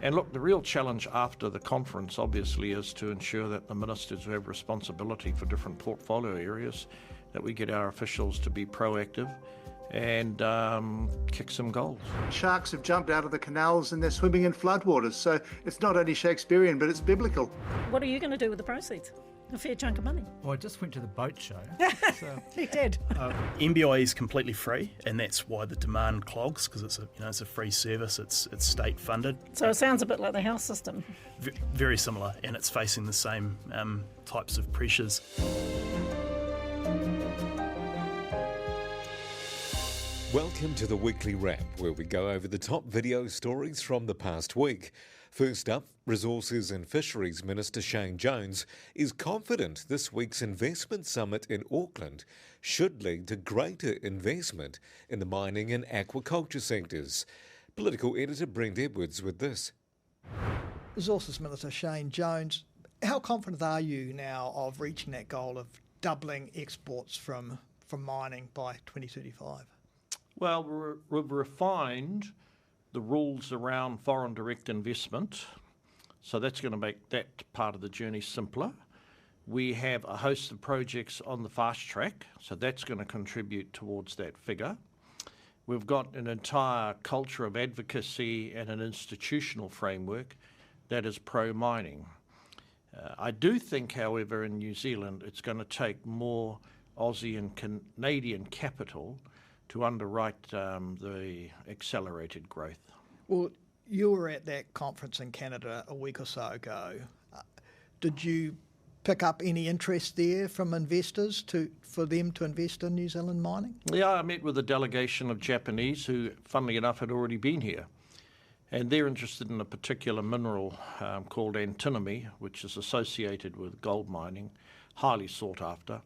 And look, the real challenge after the conference obviously is to ensure that the ministers who have responsibility for different portfolio areas, that we get our officials to be proactive and kick some goals. Sharks have jumped out of the canals and they're swimming in floodwaters, so it's not only Shakespearean, but it's biblical. What are you going to do with the proceeds? A fair chunk of money. Well, I just went to the boat show. So, He did. MBI is completely free, and that's why the demand clogs, because it's a free service. It's state funded. So it sounds a bit like the house system. Very similar, and it's facing the same types of pressures. Welcome to the Weekly Wrap, where we go over the top video stories from the past week. First up, Resources and Fisheries Minister Shane Jones is confident this week's investment summit in Auckland should lead to greater investment in the mining and aquaculture sectors. Political editor Brent Edwards with this. Resources Minister Shane Jones, how confident are you now of reaching that goal of doubling exports from mining by 2035? Well, we've refined the rules around foreign direct investment, so that's going to make that part of the journey simpler. We have a host of projects on the fast track, so that's going to contribute towards that figure. We've got an entire culture of advocacy and an institutional framework that is pro-mining. I do think, however, in New Zealand, it's going to take more Aussie and Canadian capital to underwrite the accelerated growth. Well, you were at that conference in Canada a week or so ago. Did you pick up any interest there from investors for them to invest in New Zealand mining? Yeah, I met with a delegation of Japanese who, funnily enough, had already been here. And they're interested in a particular mineral called antimony, which is associated with gold mining, highly sought after,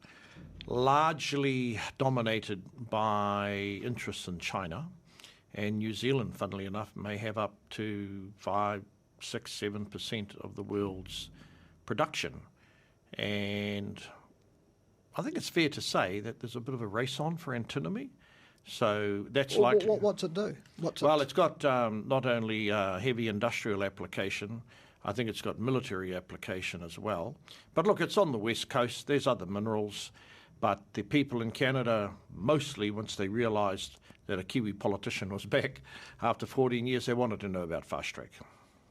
largely dominated by interests in China. And New Zealand, funnily enough, may have up to 5, 6, 7% of the world's production. And I think it's fair to say that there's a bit of a race on for antimony. So that's likely. What's it do? It's got not only heavy industrial application, I think it's got military application as well. But look, it's on the west coast. There's other minerals. But the people in Canada, mostly once they realised that a Kiwi politician was back after 14 years, they wanted to know about fast track.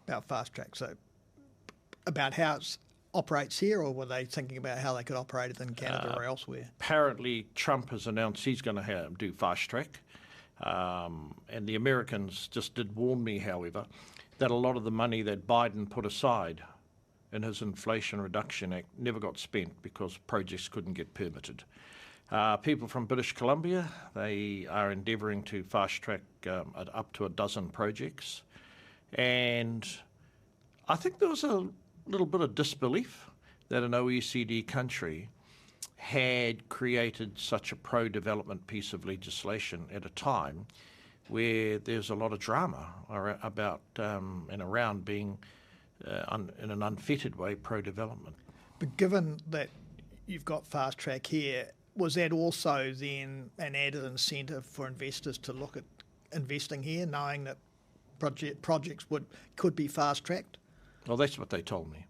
About fast track. So about how it operates here, or were they thinking about how they could operate it in Canada or elsewhere? Apparently, Trump has announced he's going to do fast track. And the Americans just did warn me, however, that a lot of the money that Biden put aside in his Inflation Reduction Act never got spent because projects couldn't get permitted. People from British Columbia, they are endeavouring to fast-track up to a dozen projects. And I think there was a little bit of disbelief that an OECD country had created such a pro-development piece of legislation at a time where there's a lot of drama about and around being in an unfettered way pro-development. But given that you've got fast track here, was that also then an added incentive for investors to look at investing here, knowing that projects could be fast tracked? Well, that's what they told me.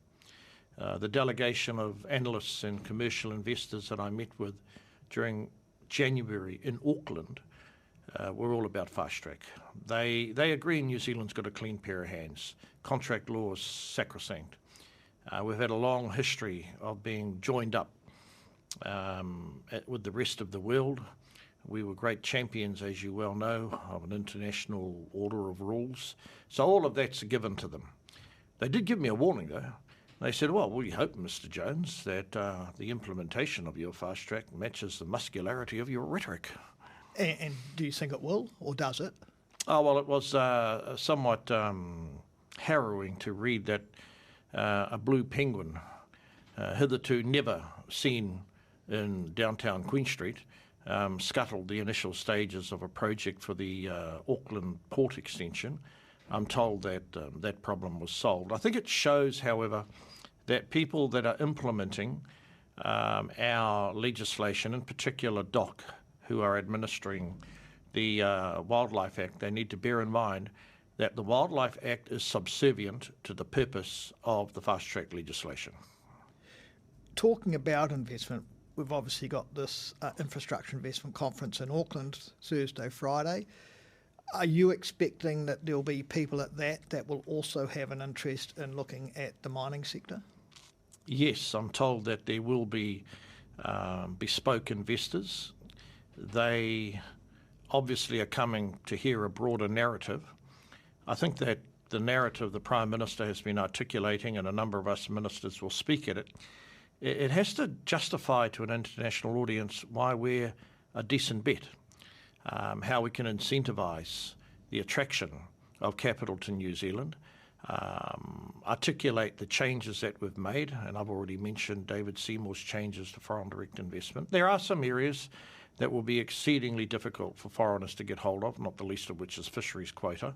The delegation of analysts and commercial investors that I met with during January in Auckland were all about fast track. They agree New Zealand's got a clean pair of hands. Contract law is sacrosanct. We've had a long history of being joined up with the rest of the world. We were great champions, as you well know, of an international order of rules. So all of that's given to them. They did give me a warning, though. They said, well, we hope, Mr. Jones, that the implementation of your fast track matches the muscularity of your rhetoric. And do you think it will, or does it? Oh, well, it was somewhat harrowing to read that a blue penguin, hitherto never seen in downtown Queen Street, scuttled the initial stages of a project for the Auckland port extension. I'm told that that problem was solved. I think it shows, however, that people that are implementing our legislation, in particular DOC, who are administering the Wildlife Act, they need to bear in mind that the Wildlife Act is subservient to the purpose of the fast-track legislation. Talking about investment, we've obviously got this infrastructure investment conference in Auckland Thursday, Friday. Are you expecting that there'll be people at that will also have an interest in looking at the mining sector? Yes, I'm told that there will be bespoke investors. They obviously are coming to hear a broader narrative. I think that the narrative the Prime Minister has been articulating, and a number of us ministers will speak at it, it has to justify to an international audience why we're a decent bet, how we can incentivise the attraction of capital to New Zealand, articulate the changes that we've made, and I've already mentioned David Seymour's changes to foreign direct investment. There are some areas that will be exceedingly difficult for foreigners to get hold of, not the least of which is fisheries quota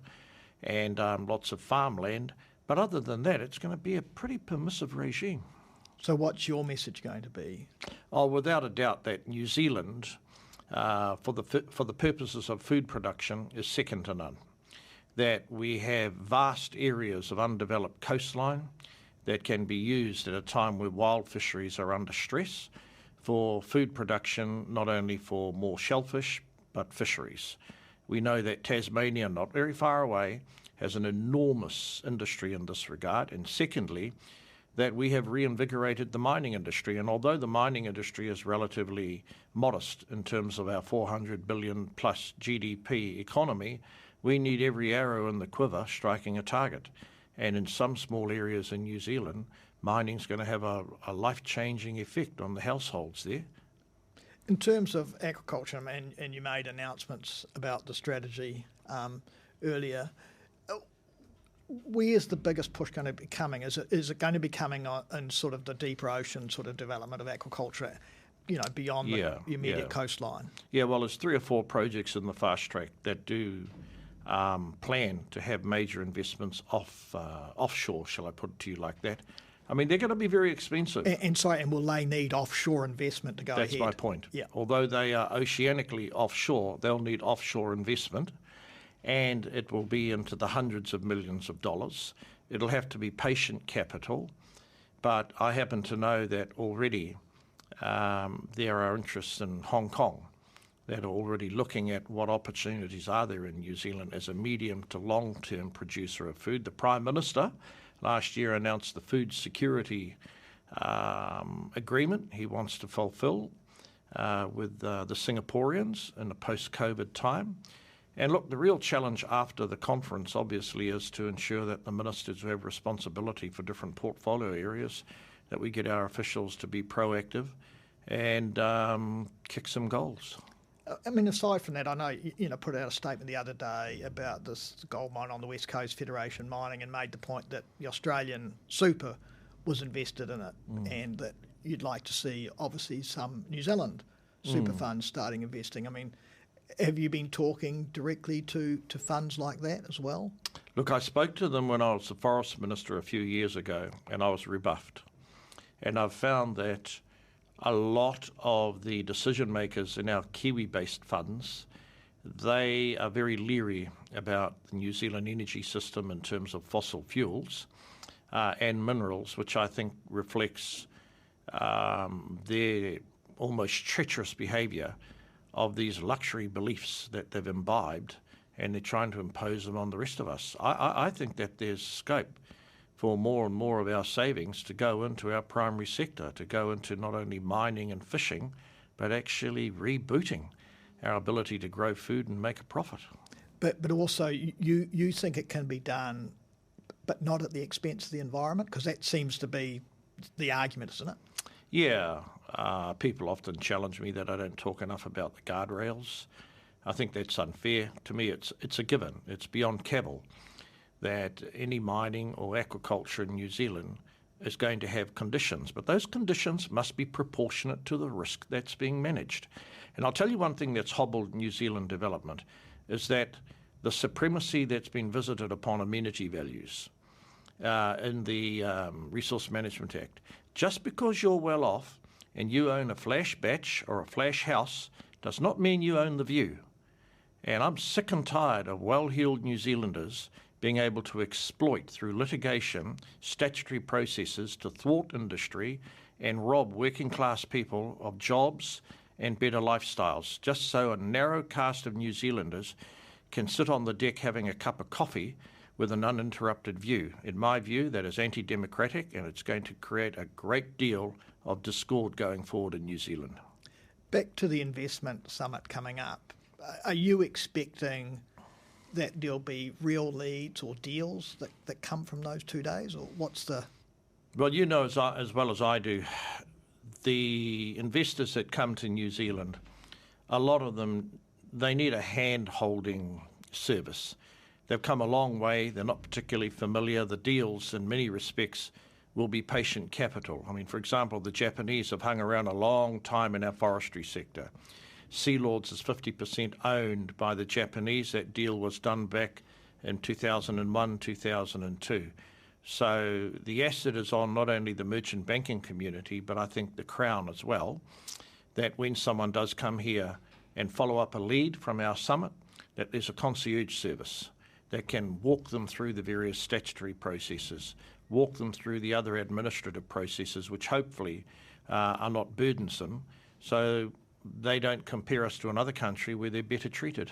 and lots of farmland. But other than that, it's going to be a pretty permissive regime. So what's your message going to be? Oh, without a doubt that New Zealand, for the purposes of food production, is second to none. That we have vast areas of undeveloped coastline that can be used at a time where wild fisheries are under stress for food production, not only for more shellfish, but fisheries. We know that Tasmania, not very far away, has an enormous industry in this regard. And secondly, that we have reinvigorated the mining industry. And although the mining industry is relatively modest in terms of our 400 billion plus GDP economy, we need every arrow in the quiver striking a target. And in some small areas in New Zealand, mining's going to have a life-changing effect on the households there. In terms of agriculture, and you made announcements about the strategy earlier, where's the biggest push going to be coming? Is it going to be coming in sort of the deeper ocean sort of development of agriculture, beyond the immediate coastline? Yeah, well, there's 3 or 4 projects in the fast track that do plan to have major investments offshore, shall I put it to you like that. I mean, they're going to be very expensive. And will they need offshore investment to go ahead? That's my point. Yeah. Although they are oceanically offshore, they'll need offshore investment, and it will be into the hundreds of millions of dollars. It'll have to be patient capital, but I happen to know that already there are interests in Hong Kong that are already looking at what opportunities are there in New Zealand as a medium to long-term producer of food. The Prime Minister last year announced the food security agreement he wants to fulfil with the Singaporeans in a post-COVID time. And look, the real challenge after the conference obviously is to ensure that the ministers who have responsibility for different portfolio areas, that we get our officials to be proactive and kick some goals. I mean, aside from that, I know you put out a statement the other day about this gold mine on the West Coast, Federation Mining, and made the point that the Australian super was invested in it, and that you'd like to see, obviously, some New Zealand super funds starting investing. I mean, have you been talking directly to funds like that as well? Look, I spoke to them when I was the Forest Minister a few years ago, and I was rebuffed. And I've found that a lot of the decision makers in our Kiwi-based funds, they are very leery about the New Zealand energy system in terms of fossil fuels and minerals, which I think reflects their almost treacherous behaviour of these luxury beliefs that they've imbibed, and they're trying to impose them on the rest of us. I think that there's scope for more and more of our savings to go into our primary sector, to go into not only mining and fishing, but actually rebooting our ability to grow food and make a profit. But also, you think it can be done, but not at the expense of the environment? Because that seems to be the argument, isn't it? Yeah, people often challenge me that I don't talk enough about the guardrails. I think that's unfair. To me, it's a given. It's beyond cavil that any mining or aquaculture in New Zealand is going to have conditions, but those conditions must be proportionate to the risk that's being managed. And I'll tell you one thing that's hobbled New Zealand development is that the supremacy that's been visited upon amenity values in the Resource Management Act. Just because you're well off and you own a flash batch or a flash house does not mean you own the view. And I'm sick and tired of well-heeled New Zealanders being able to exploit through litigation statutory processes to thwart industry and rob working class people of jobs and better lifestyles, just so a narrow cast of New Zealanders can sit on the deck having a cup of coffee with an uninterrupted view. In my view, that is anti-democratic, and it's going to create a great deal of discord going forward in New Zealand. Back to the investment summit coming up, are you expecting that there'll be real leads or deals that come from those 2 days, or what's the... Well, you know as well as I do, the investors that come to New Zealand, a lot of them, they need a hand-holding service. They've come a long way. They're not particularly familiar. The deals, in many respects, will be patient capital. I mean, for example, the Japanese have hung around a long time in our forestry sector. Sealords is 50% owned by the Japanese. That deal was done back in 2001, 2002. So the asset is on not only the merchant banking community, but I think the Crown as well, that when someone does come here and follow up a lead from our summit, that there's a concierge service that can walk them through the various statutory processes, walk them through the other administrative processes, which hopefully are not burdensome, so they don't compare us to another country where they're better treated.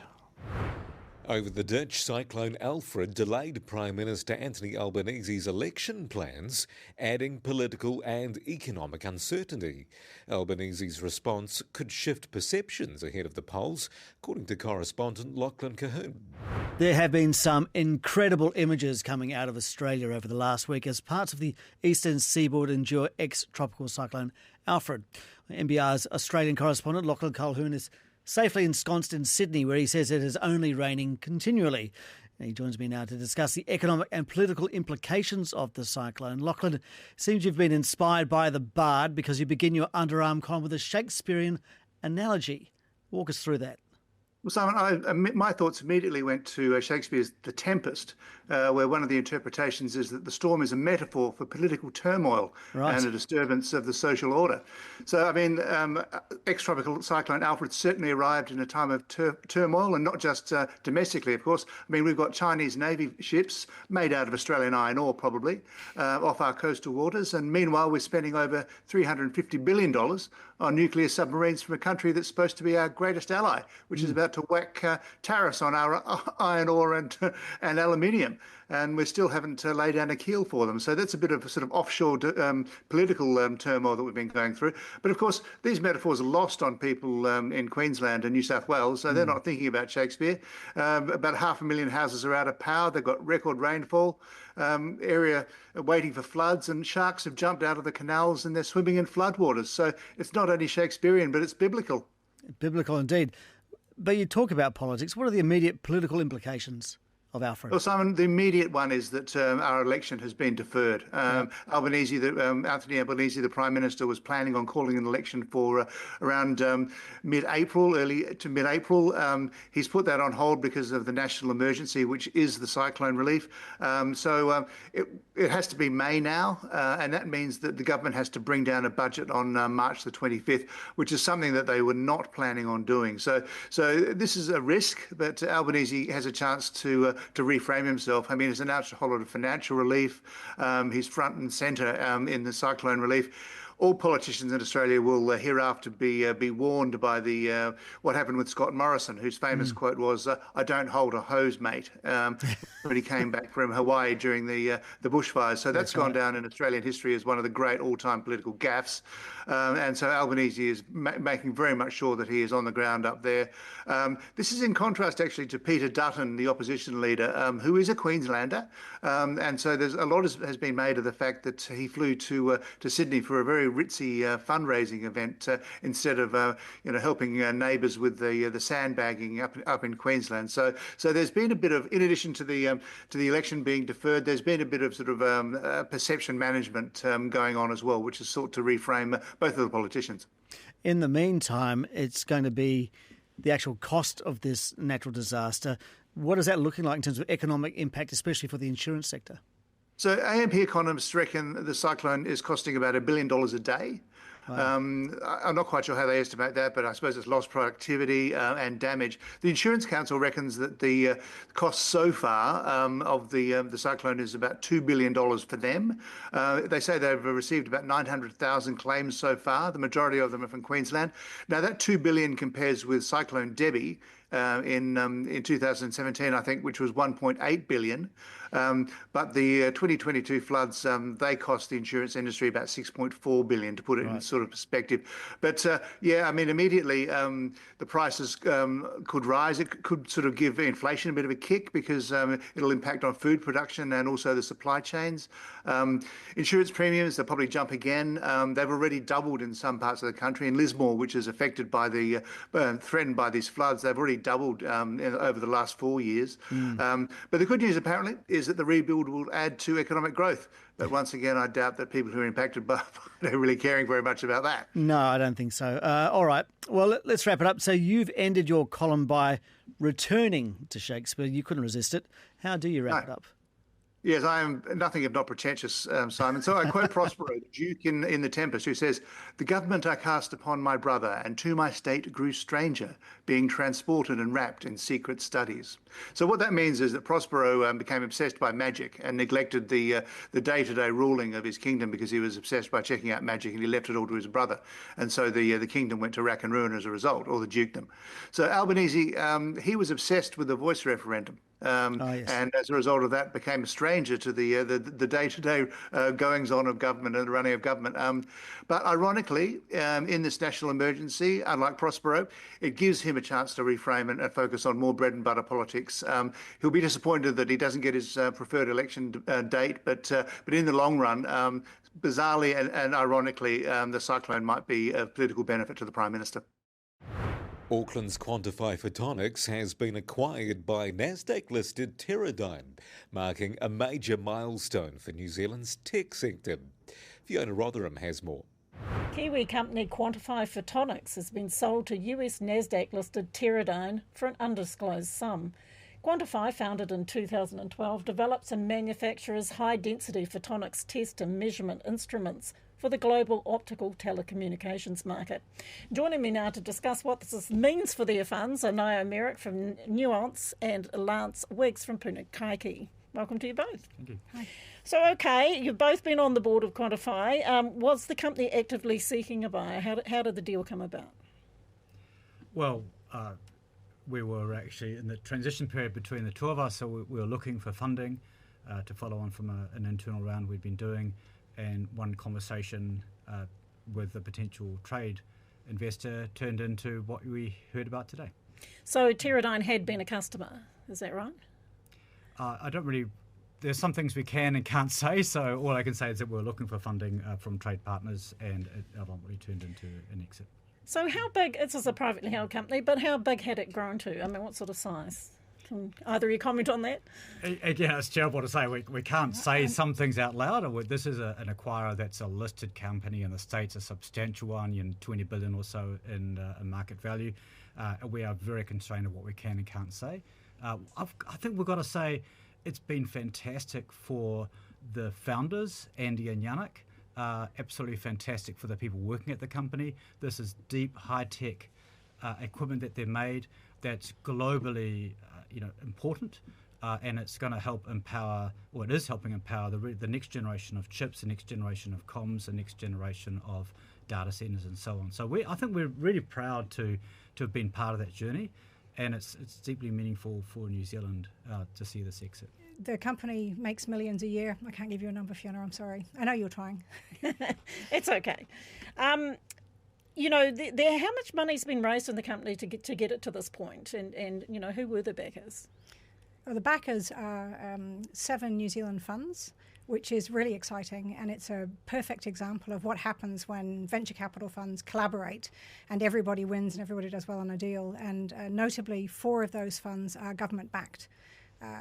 Over the ditch, cyclone Alfred delayed Prime Minister Anthony Albanese's election plans, adding political and economic uncertainty. Albanese's response could shift perceptions ahead of the polls, according to correspondent Lachlan Cahoon. There have been some incredible images coming out of Australia over the last week as parts of the eastern seaboard endure ex-tropical cyclone Alfred. NBR's Australian correspondent Lachlan Cahoon is safely ensconced in Sydney, where he says it is only raining continually. And he joins me now to discuss the economic and political implications of the cyclone. Lachlan, it seems you've been inspired by the bard because you begin your underarm column with a Shakespearean analogy. Walk us through that. Well, Simon, my thoughts immediately went to Shakespeare's The Tempest, where one of the interpretations is that the storm is a metaphor for political turmoil and a disturbance of the social order. So, I mean, ex-tropical cyclone Alfred certainly arrived in a time of turmoil, and not just domestically, of course. I mean, we've got Chinese Navy ships made out of Australian iron ore, probably, off our coastal waters. And meanwhile, we're spending over $350 billion on nuclear submarines from a country that's supposed to be our greatest ally, which is about to whack tariffs on our iron ore and aluminium, and we still haven't laid down a keel for them. So that's a bit of a sort of offshore political turmoil that we've been going through. But of course, these metaphors are lost on people in Queensland and New South Wales, so they're not thinking about Shakespeare. About 500,000 houses are out of power. They've got record rainfall, area waiting for floods, and sharks have jumped out of the canals and they're swimming in floodwaters. So it's not only Shakespearean, but it's biblical. Biblical indeed. But you talk about politics. What are the immediate political implications of Alfred? Well, Simon, the immediate one is that our election has been deferred. Anthony Albanese, the Prime Minister, was planning on calling an election for around mid-April, early to mid-April. He's put that on hold because of the national emergency, which is the cyclone relief. So it has to be May now, and that means that the government has to bring down a budget on March the 25th, which is something that they were not planning on doing. So this is a risk, but Albanese has a chance to reframe himself. I mean, he's announced a whole lot of financial relief. He's front and centre in the cyclone relief. All politicians in Australia will hereafter be warned by the what happened with Scott Morrison, whose famous quote was, "I don't hold a hose, mate," when he came back from Hawaii during the bushfires. So that's gone down in Australian history as one of the great all-time political gaffes. And so Albanese is making very much sure that he is on the ground up there. This is in contrast, actually, to Peter Dutton, the opposition leader, who is a Queenslander. And so there's a lot has been made of the fact that he flew to Sydney for a very ritzy fundraising event instead of helping neighbours with the sandbagging up in Queensland. So there's been a bit of, in addition to the election being deferred, there's been a bit of sort of perception management going on as well, which has sought to reframe both of the politicians. In the meantime, it's going to be the actual cost of this natural disaster. What is that looking like in terms of economic impact, especially for the insurance sector? So AMP economists reckon the cyclone is costing about $1 billion a day. I'm not quite sure how they estimate that, but I suppose it's lost productivity and damage. The Insurance Council reckons that the cost so far of the cyclone is about $2 billion for them. They say they've received about 900,000 claims so far. The majority of them are from Queensland. Now, that $2 billion compares with Cyclone Debbie in 2017, I think, which was 1.8 billion. But the 2022 floods, they cost the insurance industry about 6.4 billion, to put it in sort of perspective. But yeah, I mean, immediately the prices could rise. It could sort of give inflation a bit of a kick, because it'll impact on food production and also the supply chains. Insurance premiums, they'll probably jump again. They've already doubled in some parts of the country. In Lismore, which is affected by the threatened by these floods, they've already doubled over the last 4 years. But the good news, apparently, is that the rebuild will add to economic growth. But once again, I doubt that people who are impacted by it are really caring very much about that. No, I don't think so. All right. Well, let's wrap it up. So you've ended your column by returning to Shakespeare. You couldn't resist it. How do you wrap it up? Yes, I am nothing if not pretentious, Simon. So I quote Prospero, the Duke in The Tempest, who says, "The government I cast upon my brother, and to my state grew stranger, being transported and wrapped in secret studies." So what that means is that Prospero became obsessed by magic and neglected the day-to-day ruling of his kingdom, because he was obsessed by checking out magic, and he left it all to his brother. And so the kingdom went to rack and ruin as a result, or the dukedom. So Albanese, he was obsessed with the voice referendum. Yes. And as a result of that, became a stranger to the day-to-day goings-on of government and the running of government. But ironically, in this national emergency, unlike Prospero, it gives him a chance to reframe and focus on more bread-and-butter politics. He'll be disappointed that he doesn't get his preferred election date, but in the long run, bizarrely and ironically, the cyclone might be of political benefit to the Prime Minister. Auckland's Quantify Photonics has been acquired by Nasdaq-listed Teradyne, marking a major milestone for New Zealand's tech sector. Fiona Rotherham has more. Kiwi company Quantify Photonics has been sold to US Nasdaq-listed Teradyne for an undisclosed sum. Quantify, founded in 2012, develops and manufactures high-density photonics test and measurement instruments for the global optical telecommunications market. Joining me now to discuss what this means for their funds are Nio Merrick from Nuance and Lance Wiggs from Punakaiki. Welcome to you both. Thank you. Hi. So, okay, you've both been on the board of Quantify. Was the company actively seeking a buyer? How did the deal come about? Well, we were actually in the transition period between the two of us, so we were looking for funding to follow on from an internal round we'd been doing, and one conversation with a potential trade investor turned into what we heard about today. So Teradyne had been a customer, is that right? I don't really... There's some things we can and can't say, so all I can say is that we're looking for funding from trade partners, and it ultimately turned into an exit. So how big, it's a privately held company, but how big had it grown to? I mean, what sort of size? Can either of you comment on that? Again, it's terrible to say. We can't say some things out loud. This is an acquirer that's a listed company in the States, a substantial one, $20 billion or so in market value. We are very constrained of what we can and can't say. I think we've got to say it's been fantastic for the founders, Andy and Yannick. Absolutely fantastic for the people working at the company. This is deep, high-tech equipment that they've made that's globally important, and it's going to help empower, or it is helping empower the next generation of chips, the next generation of comms, the next generation of data centers and so on. So I think we're really proud to have been part of that journey, and it's deeply meaningful for New Zealand to see this exit. The company makes millions a year. I can't give you a number, Fiona, I'm sorry. I know you're trying. It's okay. How much money's been raised in the company to get it to this point? And who were the backers? Well, the backers are 7 New Zealand funds, which is really exciting, and it's a perfect example of what happens when venture capital funds collaborate and everybody wins and everybody does well on a deal. And notably, 4 of those funds are government-backed.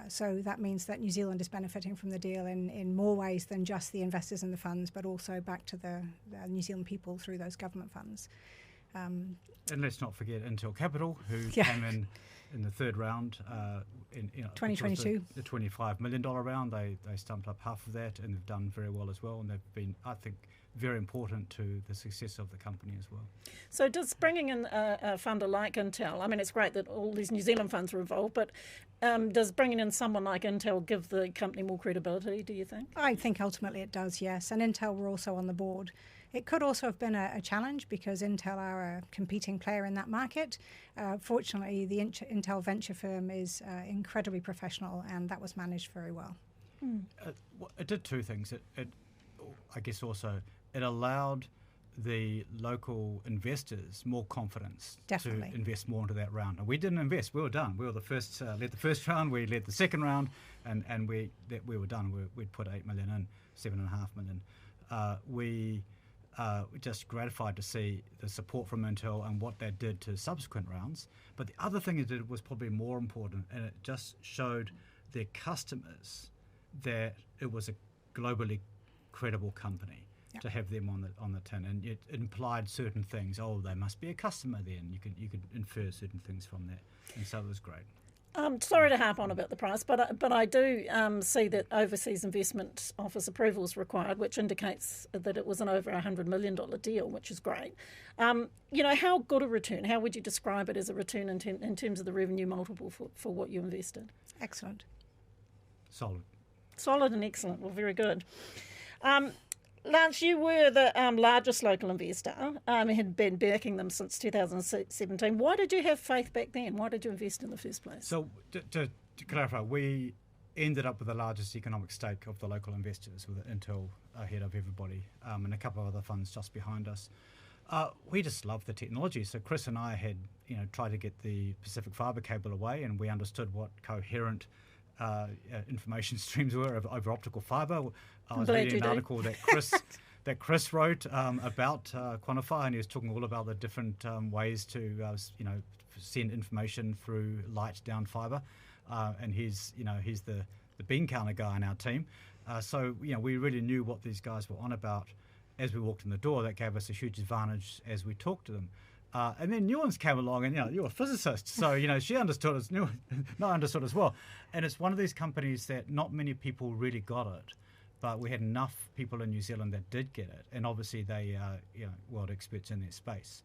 So that means that New Zealand is benefiting from the deal in more ways than just the investors in the funds, but also back to the New Zealand people through those government funds. And let's not forget Intel Capital, who came in in the third round. In 2022. The $25 million round, they stumped up half of that, and they've done very well as well. And they've been, I think, very important to the success of the company as well. So does bringing in a funder like Intel, I mean, it's great that all these New Zealand funds are involved, but does bringing in someone like Intel give the company more credibility, do you think? I think ultimately it does, yes. And Intel were also on the board. It could also have been a challenge because Intel are a competing player in that market. Fortunately, the Intel venture firm is incredibly professional, and that was managed very well. It did two things. I guess also it allowed the local investors more confidence Definitely. to invest more into that round. And we didn't invest. We were done. We were the first, led the first round. We led the second round, and we were done. We'd put $8 million in, $7.5 million. We were just gratified to see the support from Intel and what that did to subsequent rounds. But the other thing it did was probably more important, and it just showed their customers that it was a globally credible company. Yep. To have them on the tin, and it implied certain things. Oh, they must be a customer. Then you could infer certain things from that, and so it was great. Sorry to harp on about the price, but I do see that overseas investment office approval is required, which indicates that it was an over $100 million deal, which is great. How good a return? How would you describe it as a return in terms of the revenue multiple for what you invested? Excellent. Solid and excellent. Well, very good. Lance, you were the largest local investor, had been backing them since 2017. Why did you have faith back then? Why did you invest in the first place? So, to clarify, we ended up with the largest economic stake of the local investors, with Intel ahead of everybody, and a couple of other funds just behind us. We just loved the technology. So Chris and I had, tried to get the Pacific Fibre cable away, and we understood what coherent information streams were over optical fibre. I was reading an article that Chris wrote about Quantify, and he was talking all about the different ways to send information through light down fibre, and he's the bean counter guy in our team. So we really knew what these guys were on about as we walked in the door. That gave us a huge advantage as we talked to them. And then Nuance came along, and you're a physicist, so she understood as I understood as well. And it's one of these companies that not many people really got it, but we had enough people in New Zealand that did get it, and obviously they are world experts in their space.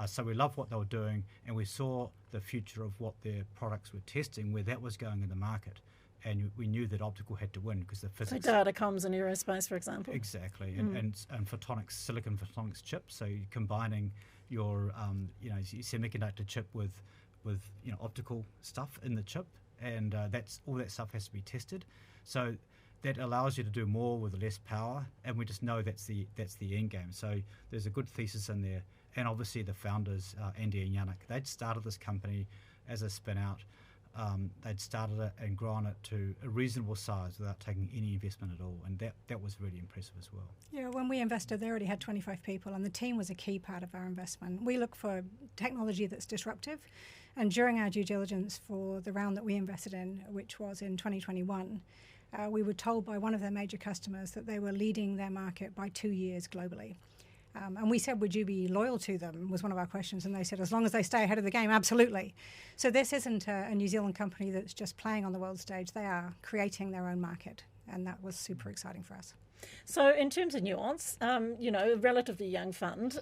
So we loved what they were doing, and we saw the future of what their products were testing, where that was going in the market. And we knew that optical had to win because the physics. So data comms in aerospace, for example. Exactly, and photonics, silicon photonics chips. So you're combining your your semiconductor chip with optical stuff in the chip, and that's all that stuff has to be tested. So that allows you to do more with less power, and we just know that's the end game. So there's a good thesis in there, and obviously the founders, Andy and Yannick, they'd started this company as a spin out. They'd started it and grown it to a reasonable size without taking any investment at all, and that was really impressive as well. Yeah, when we invested, they already had 25 people, and the team was a key part of our investment. We look for technology that's disruptive, and during our due diligence for the round that we invested in, which was in 2021, we were told by one of their major customers that they were leading their market by 2 years globally. And we said, would you be loyal to them, was one of our questions. And they said, as long as they stay ahead of the game, absolutely. So this isn't a New Zealand company that's just playing on the world stage. They are creating their own market. And that was super exciting for us. So in terms of Nuance, a relatively young fund.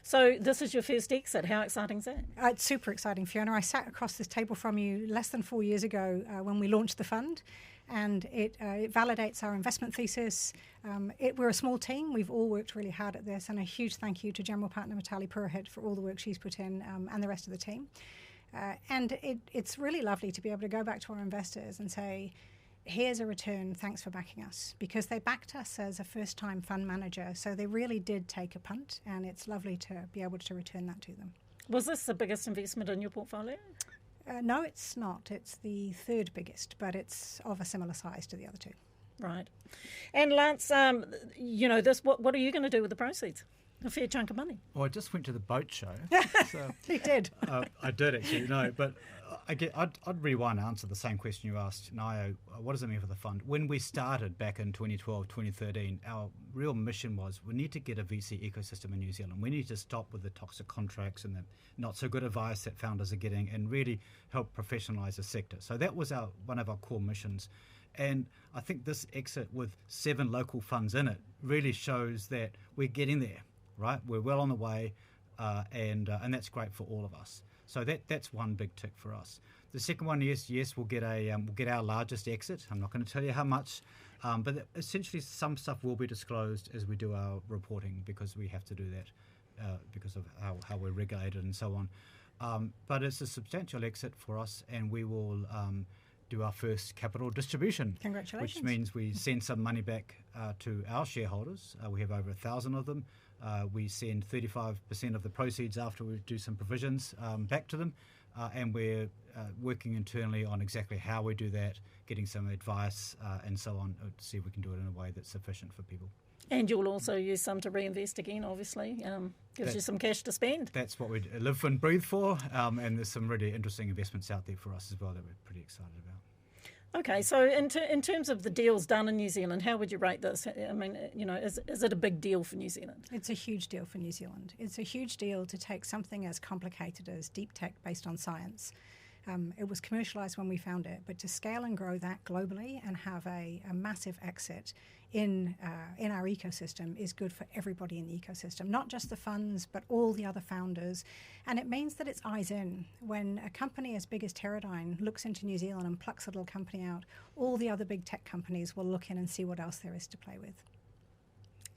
So this is your first exit. How exciting is that? It's super exciting, Fiona. I sat across this table from you less than 4 years ago when we launched the fund. And it validates our investment thesis. We're a small team. We've all worked really hard at this, and a huge thank you to General Partner Mitali Purohit for all the work she's put in, and the rest of the team. And it's really lovely to be able to go back to our investors and say, here's a return, thanks for backing us, because they backed us as a first-time fund manager, so they really did take a punt, and it's lovely to be able to return that to them. Was this the biggest investment in your portfolio? No, it's not. It's the third biggest, but it's of a similar size to the other two. Right. And Lance, what are you going to do with the proceeds? A fair chunk of money. Well, I just went to the boat show. So, you did. I did actually, no, but I'd really want to answer the same question you asked, Nio. What does it mean for the fund? When we started back in 2012, 2013, our real mission was we need to get a VC ecosystem in New Zealand. We need to stop with the toxic contracts and the not so good advice that founders are getting and really help professionalise the sector. So that was one of our core missions. And I think this exit with 7 local funds in it really shows that we're getting there, right? We're well on the way, and that's great for all of us. So that's one big tick for us. The second one, yes, we'll get our largest exit. I'm not going to tell you how much, but essentially some stuff will be disclosed as we do our reporting because we have to do that because of how we're regulated and so on. But it's a substantial exit for us, and we will do our first capital distribution. Congratulations. Which means we send some money back to our shareholders. We have over 1,000 of them. We send 35% of the proceeds after we do some provisions back to them, and we're working internally on exactly how we do that, getting some advice and so on to see if we can do it in a way that's sufficient for people. And you'll also use some to reinvest again, obviously. Gives you some cash to spend. That's what we live and breathe for, and there's some really interesting investments out there for us as well that we're pretty excited about. Okay, so in terms of the deals done in New Zealand, how would you rate this? I mean, is it a big deal for New Zealand? It's a huge deal for New Zealand. It's a huge deal to take something as complicated as deep tech based on science. It was commercialised when we found it, but to scale and grow that globally and have a massive exit in our ecosystem is good for everybody in the ecosystem, not just the funds, but all the other founders. And it means that it's eyes in. When a company as big as Teradyne looks into New Zealand and plucks a little company out, all the other big tech companies will look in and see what else there is to play with.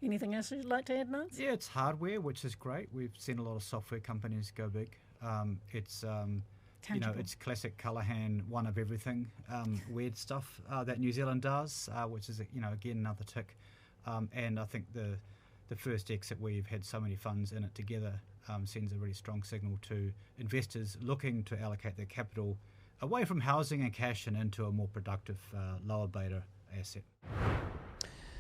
Anything else you'd like to add, Nance? Yeah, it's hardware, which is great. We've seen a lot of software companies go big. It's classic Callaghan, one of everything, weird stuff that New Zealand does, which is, again, another tick. And I think the first exit where you've had so many funds in it together sends a really strong signal to investors looking to allocate their capital away from housing and cash and into a more productive, lower beta asset.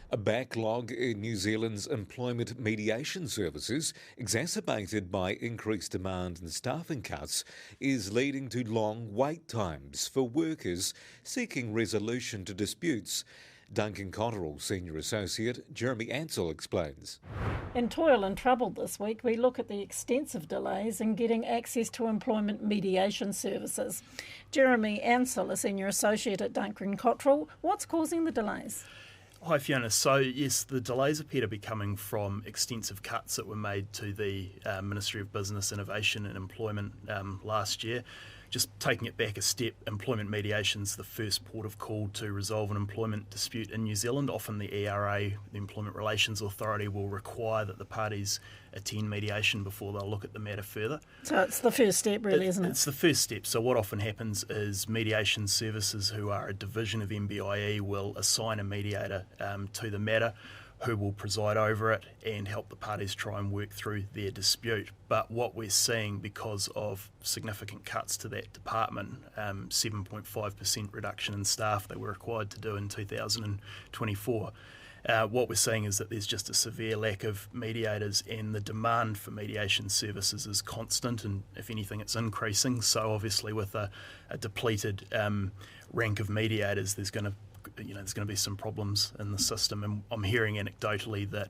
A backlog in New Zealand's employment mediation services, exacerbated by increased demand and staffing cuts, is leading to long wait times for workers seeking resolution to disputes. Duncan Cotterill, Senior Associate, Jeremy Ansell explains. In Toil and Trouble this week, we look at the extensive delays in getting access to employment mediation services. Jeremy Ansell, a Senior Associate at Duncan Cotterill, what's causing the delays? Hi Fiona, so yes, the delays appear to be coming from extensive cuts that were made to the Ministry of Business, Innovation and Employment last year. Just taking it back a step, employment mediation is the first port of call to resolve an employment dispute in New Zealand. Often the ERA, the Employment Relations Authority, will require that the parties attend mediation before they'll look at the matter further. So it's the first step really, isn't it? It's the first step. So what often happens is mediation services, who are a division of MBIE, will assign a mediator to the matter, who will preside over it and help the parties try and work through their dispute. But what we're seeing, because of significant cuts to that department, 7.5% reduction in staff they were required to do in 2024, what we're seeing is that there's just a severe lack of mediators, and the demand for mediation services is constant, and if anything it's increasing. So obviously with a depleted rank of mediators, there's going to be some problems in the system, and I'm hearing anecdotally that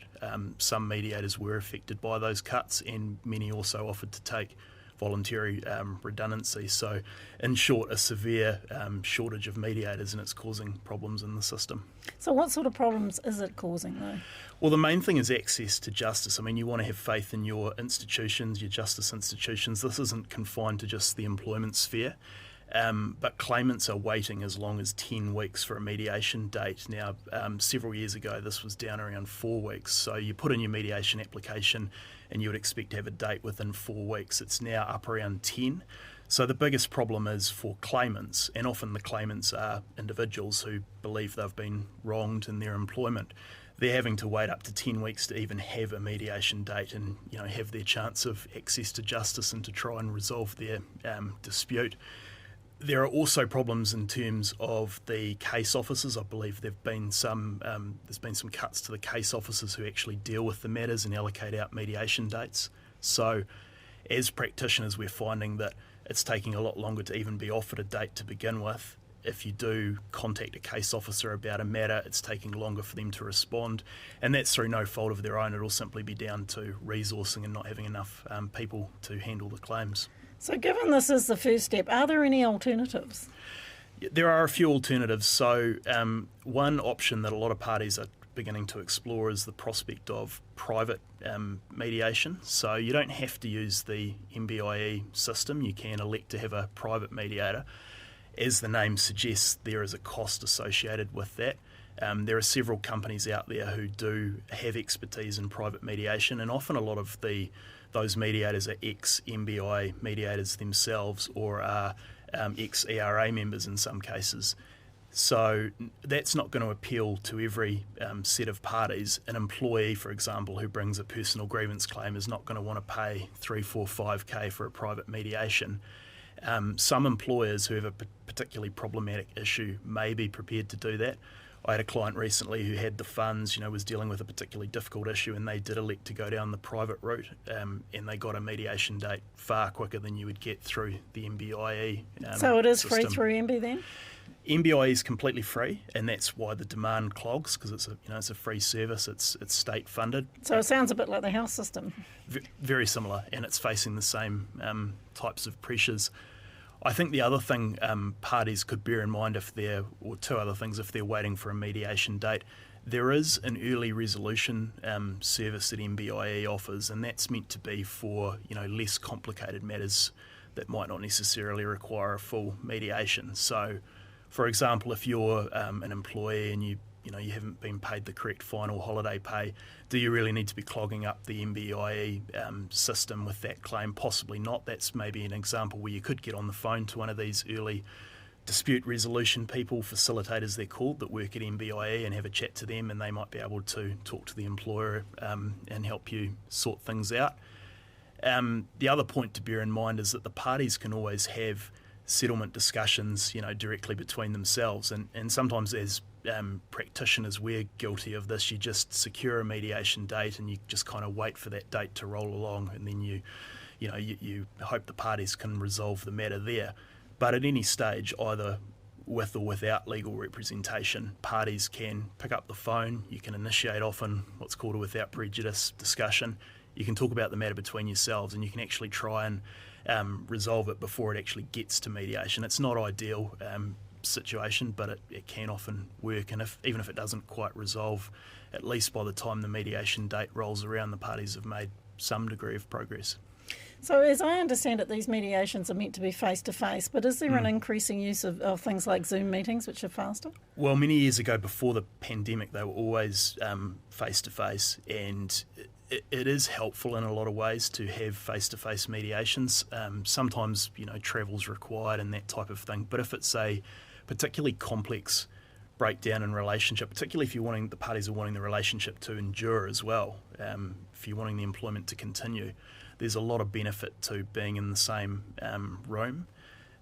some mediators were affected by those cuts, and many also offered to take voluntary redundancy. So in short, a severe shortage of mediators, and it's causing problems in the system. So what sort of problems is it causing though? Well, the main thing is access to justice. I mean, you want to have faith in your institutions, your justice institutions. This isn't confined to just the employment sphere. But claimants are waiting as long as 10 weeks for a mediation date. Now, several years ago, this was down around 4 weeks. So you put in your mediation application and you would expect to have a date within 4 weeks. It's now up around 10. So the biggest problem is for claimants, and often the claimants are individuals who believe they've been wronged in their employment. They're having to wait up to 10 weeks to even have a mediation date and have their chance of access to justice and to try and resolve their dispute. There are also problems in terms of the case officers. I believe there's been some cuts to the case officers who actually deal with the matters and allocate out mediation dates. So as practitioners, we're finding that it's taking a lot longer to even be offered a date to begin with. If you do contact a case officer about a matter, it's taking longer for them to respond, and that's through no fault of their own. It'll simply be down to resourcing and not having enough people to handle the claims. So given this is the first step, are there any alternatives? There are a few alternatives. So one option that a lot of parties are beginning to explore is the prospect of private mediation. So you don't have to use the MBIE system. You can elect to have a private mediator. As the name suggests, there is a cost associated with that. There are several companies out there who do have expertise in private mediation, and often a lot of those mediators are ex-MBI mediators themselves, or are ex-ERA members in some cases. So that's not going to appeal to every set of parties. An employee, for example, who brings a personal grievance claim is not going to want to pay 3, 4, 5K for a private mediation. Some employers who have a particularly problematic issue may be prepared to do that. I had a client recently who had the funds, was dealing with a particularly difficult issue, and they did elect to go down the private route, and they got a mediation date far quicker than you would get through the MBIE So it is system. free through MB then? MBIE is completely free, and that's why the demand clogs, because it's a free service. It's state funded. So it sounds a bit like the house system. Very similar, and it's facing the same types of pressures. I think the other thing parties could bear in mind if they're waiting for a mediation date, there is an early resolution service that MBIE offers, and that's meant to be for less complicated matters that might not necessarily require a full mediation. So, for example, if you're an employee and you haven't been paid the correct final holiday pay, do you really need to be clogging up the MBIE system with that claim? Possibly not. That's maybe an example where you could get on the phone to one of these early dispute resolution people, facilitators they're called, that work at MBIE, and have a chat to them, and they might be able to talk to the employer and help you sort things out. The other point to bear in mind is that the parties can always have settlement discussions, directly between themselves, and sometimes as practitioners we're guilty of this. You just secure a mediation date and you just kind of wait for that date to roll along, and then you hope the parties can resolve the matter there. But at any stage, either with or without legal representation, parties can pick up the phone. You can initiate often what's called a without prejudice discussion. You can talk about the matter between yourselves, and you can actually try and resolve it before it actually gets to mediation. It's not ideal situation, but it can often work, and even if it doesn't quite resolve, at least by the time the mediation date rolls around, the parties have made some degree of progress. So as I understand it, these mediations are meant to be face-to-face, but is there an increasing use of things like Zoom meetings, which are faster? Well, many years ago, before the pandemic, they were always face-to-face, and it is helpful in a lot of ways to have face-to-face mediations. Sometimes, travel's required and that type of thing, but if it's a particularly complex breakdown in relationship, particularly if the parties are wanting the relationship to endure as well, if you're wanting the employment to continue, there's a lot of benefit to being in the same room.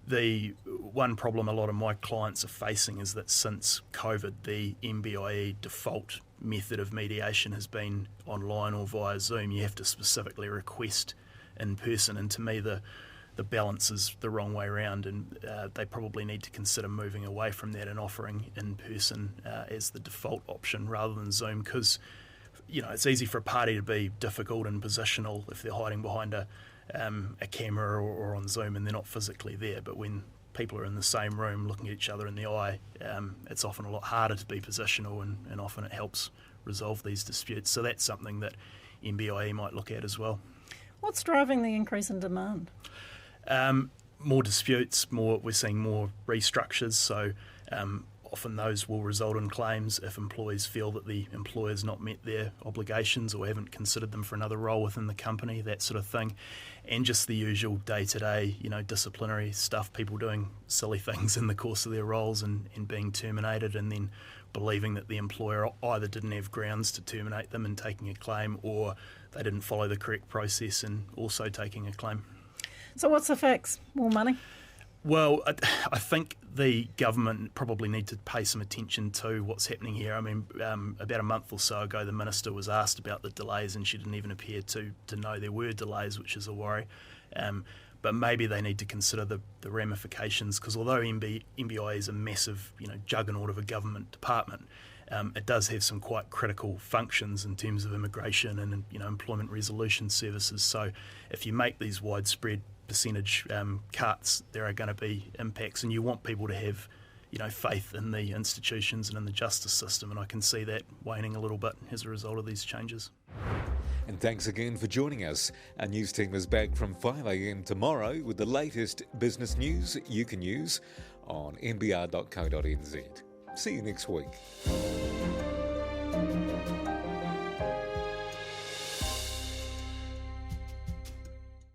The one problem a lot of my clients are facing is that since COVID, the MBIE default method of mediation has been online or via Zoom. You have to specifically request in person, and to me the balance is the wrong way around, and they probably need to consider moving away from that and offering in person as the default option rather than Zoom, because it's easy for a party to be difficult and positional if they're hiding behind a camera or on Zoom and they're not physically there. But when people are in the same room looking at each other in the eye, it's often a lot harder to be positional, and often it helps resolve these disputes. So that's something that MBIE might look at as well. What's driving the increase in demand? More disputes, we're seeing more restructures, so often those will result in claims if employees feel that the employer's not met their obligations or haven't considered them for another role within the company, that sort of thing. And just the usual day-to-day, disciplinary stuff, people doing silly things in the course of their roles and being terminated, and then believing that the employer either didn't have grounds to terminate them and taking a claim, or they didn't follow the correct process and also taking a claim. So what's the fix? More money? Well, I think the government probably need to pay some attention to what's happening here. I mean, about a month or so ago, the Minister was asked about the delays, and she didn't even appear to know there were delays, which is a worry. but maybe they need to consider the ramifications, because although MBIE is a massive, juggernaut of a government department, it does have some quite critical functions in terms of immigration and employment resolution services. So if you make these widespread percentage cuts, there are going to be impacts, and you want people to have faith in the institutions and in the justice system, and I can see that waning a little bit as a result of these changes. And thanks again for joining us. Our news team is back from 5 a.m. tomorrow with the latest business news you can use on mbr.co.nz. See you next week.